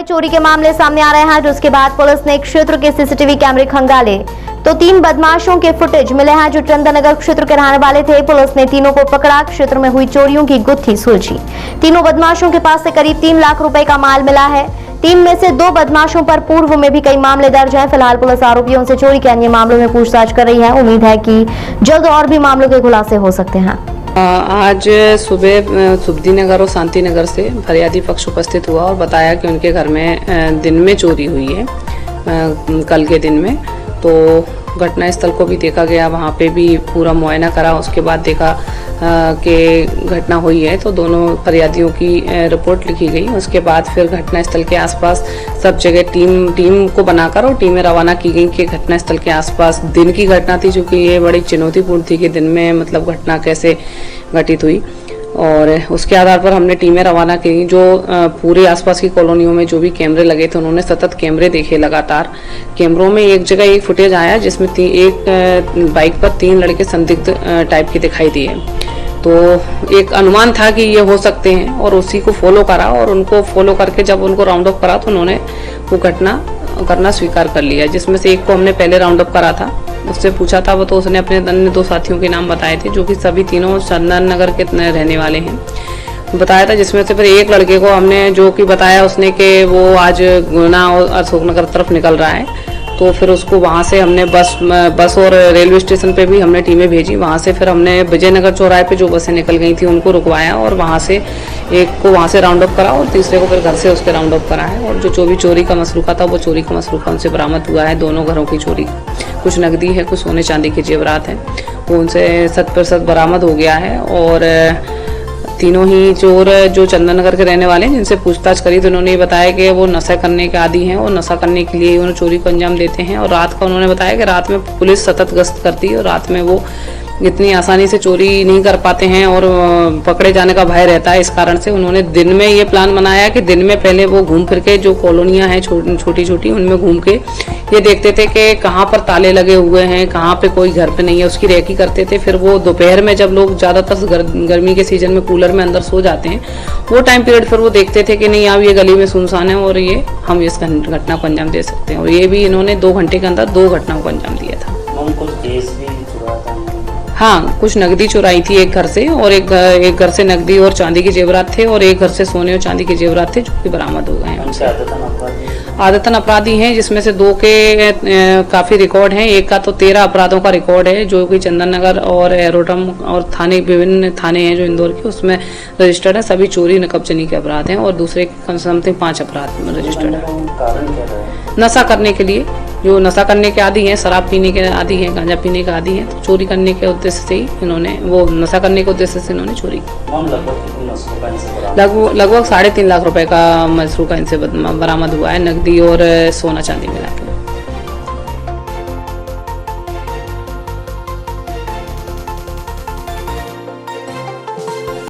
चोरी के मामले सामने आ रहे हैं, जिसके बाद पुलिस ने क्षेत्र के सीसीटीवी कैमरे खंगाले तो 3 बदमाशों के फुटेज मिले हैं जो चंदननगर क्षेत्र के रहने वाले थे। पुलिस ने तीनों को पकड़ा, क्षेत्र में हुई चोरियों की गुत्थी सुलझी। तीनों बदमाशों के पास से करीब 3 लाख रुपए का माल मिला है। 3 में से 2 बदमाशों पर पूर्व में भी कई मामले दर्ज हैं। फिलहाल पुलिस आरोपियों से चोरी के अन्य मामलों में पूछताछ कर रही है। उम्मीद है कि जल्द और भी मामलों के खुलासे हो सकते हैं। आज सुबह सुब्दी नगर और शांति नगर से फरियादी पक्ष उपस्थित हुआ और बताया कि उनके घर में दिन में चोरी हुई है, कल के दिन में। तो घटना स्थल को भी देखा गया, वहाँ पे भी पूरा मुआयना करा, उसके बाद देखा कि घटना हुई है। तो दोनों फरियादियों की रिपोर्ट लिखी गई। उसके बाद फिर घटना स्थल के आसपास सब जगह टीम को बनाकर और टीमें रवाना की गई कि घटना स्थल के आसपास दिन की घटना थी, चूँकि ये बड़ी चुनौतीपूर्ण थी कि दिन में मतलब घटना कैसे घटित हुई। और उसके आधार पर हमने टीमें रवाना की। जो पूरे आसपास की कॉलोनियों में जो भी कैमरे लगे थे, उन्होंने सतत कैमरे देखे लगातार। कैमरों में एक जगह एक फुटेज आया जिसमें एक बाइक पर 3 लड़के संदिग्ध टाइप के दिखाई दिए। तो एक अनुमान था कि ये हो सकते हैं और उसी को फॉलो करा, और उनको फॉलो करके जब उनको राउंड अप करा तो उन्होंने वो घटना करना स्वीकार कर लिया। जिसमें से एक को हमने पहले राउंड अप करा था, उससे पूछा था वो, तो उसने अपने अन्य 2 साथियों के नाम बताए थे जो कि सभी तीनों चंदननगर के रहने वाले हैं, बताया था। जिसमें से फिर एक लड़के को हमने जो कि बताया उसने कि वो आज गुना और अशोकनगर तरफ निकल रहा है। तो फिर उसको वहाँ से हमने बस और रेलवे स्टेशन पे भी हमने टीमें भेजी। वहाँ से फिर हमने विजयनगर चौराहे पे जो बसें निकल गई थी उनको रुकवाया और वहाँ से एक को वहाँ से राउंड अप करा और तीसरे को फिर घर से उसके राउंड अप करा है। और जो भी चोरी का मसरूका था वो चोरी का मसरूका उनसे बरामद हुआ है। दोनों घरों की चोरी, कुछ नकदी है, कुछ सोने चांदी के जेवरात हैं, वो उनसे 100% बरामद हो गया है। और तीनों ही चोर जो चंदननगर के रहने वाले हैं, जिनसे पूछताछ करी तो उन्होंने ये बताया कि वो नशा करने के आदी हैं और नशा करने के लिए उन्होंने चोरी को अंजाम देते हैं। और रात का उन्होंने बताया कि रात में पुलिस सतत गश्त करती है और रात में वो इतनी आसानी से चोरी नहीं कर पाते हैं और पकड़े जाने का भय रहता है। इस कारण से उन्होंने दिन में ये प्लान बनाया कि दिन में पहले वो घूम फिर के जो कॉलोनियाँ हैं छोटी छोटी उनमें घूम के ये देखते थे कि कहाँ पर ताले लगे हुए हैं, कहाँ पे कोई घर पे नहीं है, उसकी रेकी करते थे। फिर वो दोपहर में जब लोग ज़्यादातर गर्मी के सीजन में कूलर में अंदर सो जाते हैं, वो टाइम पीरियड फिर वो देखते थे कि नहीं अब ये गली में सुनसान है और ये हम इस घटना को अंजाम दे सकते हैं। और ये भी इन्होंने 2 घंटे के अंदर 2 घटनाओं को अंजाम दिया था। हाँ, कुछ नकदी चुराई थी एक घर से, और एक घर से नकदी और चांदी के जेवरात थे, और एक घर से सोने और चांदी के जेवरात थे जो कि बरामद हो गए हैं। आदतन अपराधी हैं, जिसमें से 2 के काफी रिकॉर्ड हैं। एक का तो 13 अपराधों का रिकॉर्ड है जो कि चंदननगर और एरोडम और थाने, विभिन्न थाने हैं जो इंदौर के, उसमें रजिस्टर्ड है। सभी चोरी नकबजनी के अपराध हैं। और दूसरे समथिंग 5 अपराध रजिस्टर्ड है। नशा करने के लिए, जो नशा करने के आदी हैं, शराब पीने के आदी हैं, गांजा पीने के आदी हैं, तो चोरी करने के उद्देश्य से ही इन्होंने, वो नशा करने के उद्देश्य से इन्होंने चोरी लगभग 3.5 लाख रुपए का मसरूका इनसे बरामद हुआ है। नकदी और सोना चांदी मिला।